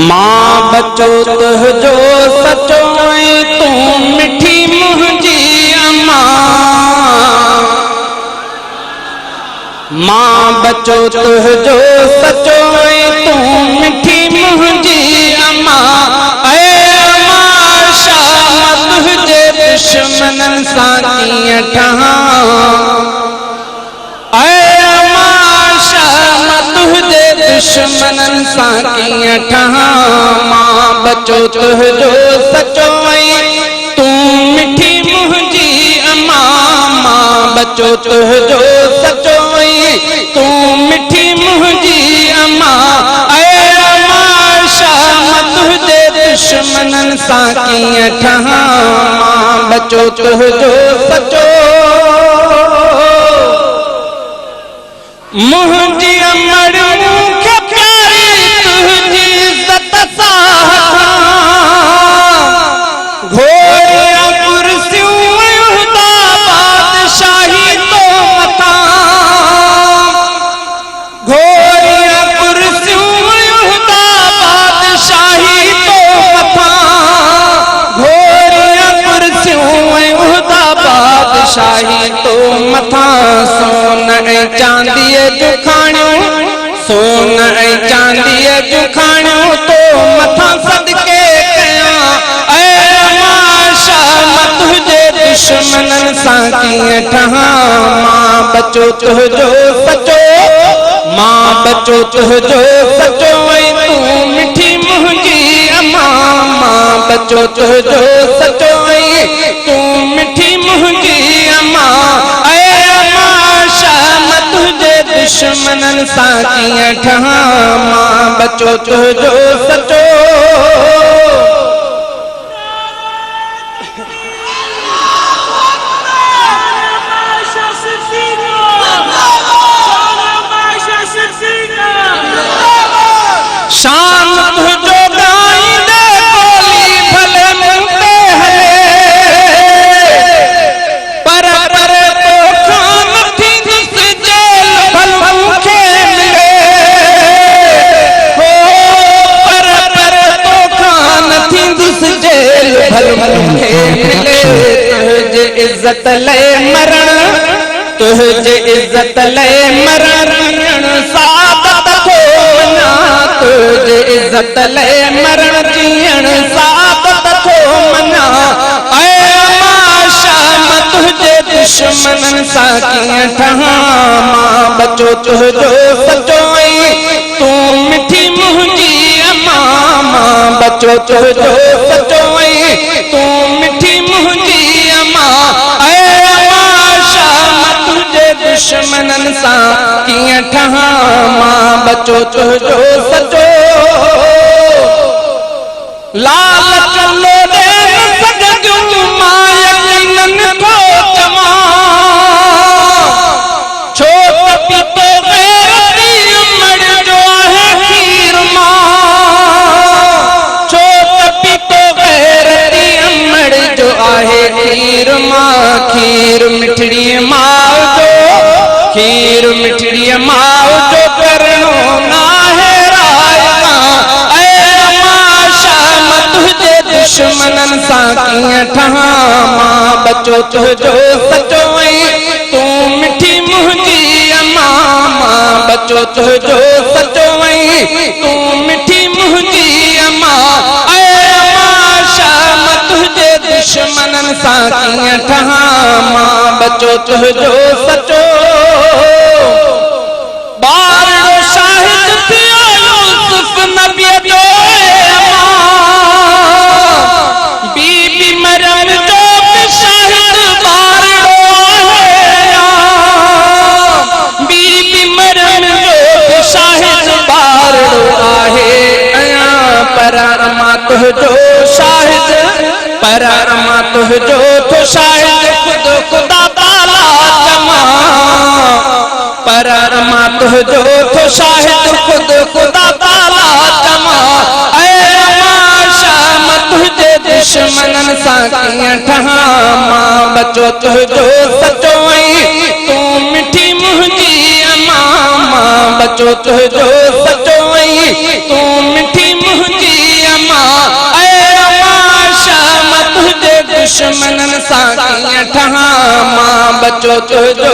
मां बचो तुझो सचो तू मिठी मुंहिंजी अम्मा। मां बचो तुझो सचो तू मिठी मुंहिंजी अम्मा। ऐ अम्मा शाम तुझे दुश्मनन सां कीअं ठहां। दुश्मनन सां कीअं ठहां। मां बचो तुझो सचो तू मिठी मुंहिंजी अम्मा। मां बचो तुझो सचो तू मिठी मुंहिंजी अम्मा। ऐ अम्मा शाम तुझे दुश्मनन सां कीअं ठहां। मां बचो तुझो सचो मुंहिंजी अमड़ मूंखे प्यारी तुंहिंजी इज़त सां घोड़ियां कुर्सियूं उहिदा बादशाही तो मथां। घोड़ियां कुर्सियूं उहिदा बादशाही तो मथां। घोड़ियां कुर्सियूं उहिदा बादशाही तो मथां। सोन ऐं चांदीअ जूं खाणियूं सोन ऐं चांदीअ जूं खाणियूं तो मथां सदके कयां। ऐ अम्मा शाम तुझे दुश्मनन सां कीअं ठहां। मां बचो तुझो सचो मां बचो तुझो सचो तू मिठी मुंहिंजी अम्मा। मां बचो तुझो सचो तू मिठी मुंहिंजी अम्मा। दुश्मनन सां कीअं ठहां। मां बचो तुझो सचो शान तुझो गाईंदे बोली भले मूं ते हले। पर तो खान थी जेल भल मूंखे मिले। हो पर तो खान थी जेल भल मूंखे मिले। तुझे इज्जत लाइ मरण तुझे इज्जत लाइ मरण सादत थो वञा। तुझे इज्जत लाइ मरण जीअण सादत थो मञा। ऐ अम्मा शाम तुझे दुश्मनन सां कीअं ठहां। मां बचो तुझो सचो तू मिठी मुंहिंजी अम्मा। मां बचो तुझो सचो तू मिठी मुंहिंजी अम्मा। ऐ अम्मा शाम तुझे दुश्मनन सां कीअं ठहां। मां बचो तुझो सचो लालच लोॾे न सघंदियूं मां यकीनन थो चवां। छो त पीतो गैरती अमड़ जो आहे खीर मां। छो त पीतो गैरती अमड़ जो आहे खीर मां। खीर मिठड़ी माउ जो खीर मिठड़ी माउ जो करणो नाहे रायता। ऐ अम्मा शाम तुझे दुश्मनन सां कीअं ठहां। मां बचो तुझो सचो तू मिठी मुंहिंजी अम्मा। मां बचो तुझो सचो तू मिठी मुंहिंजी अम्मा। ऐ अम्मा शाम तुझे दुश्मनन सां कीअं ठहां। मां बचो तुझो सचो बारो शाहिद थियो यूसुफ नबीअ जो। बीबी मरियम जो बि शाहिद बारो आहे। बीबी मरियम जो बि शाहिद बारो आहे। पर अम्मा तुझो शाहिद पर अम्मा तुझो तो शाहिद खुद खुदा ताला जमा। पर अम्मा तुझो तो शाहिद खुद खुदा ताला जमा। ऐ अम्मा शाम तुझे दुश्मनन सां कीअं ठहां। मां बचो तुझो सचो तू मिठी मुंहिंजी अम्मा। मां बचो तुझो सचोई तू मिठी मुंहिंजी अम्मा दुश्मनन सां कीअं ठहां मां बचो तुझो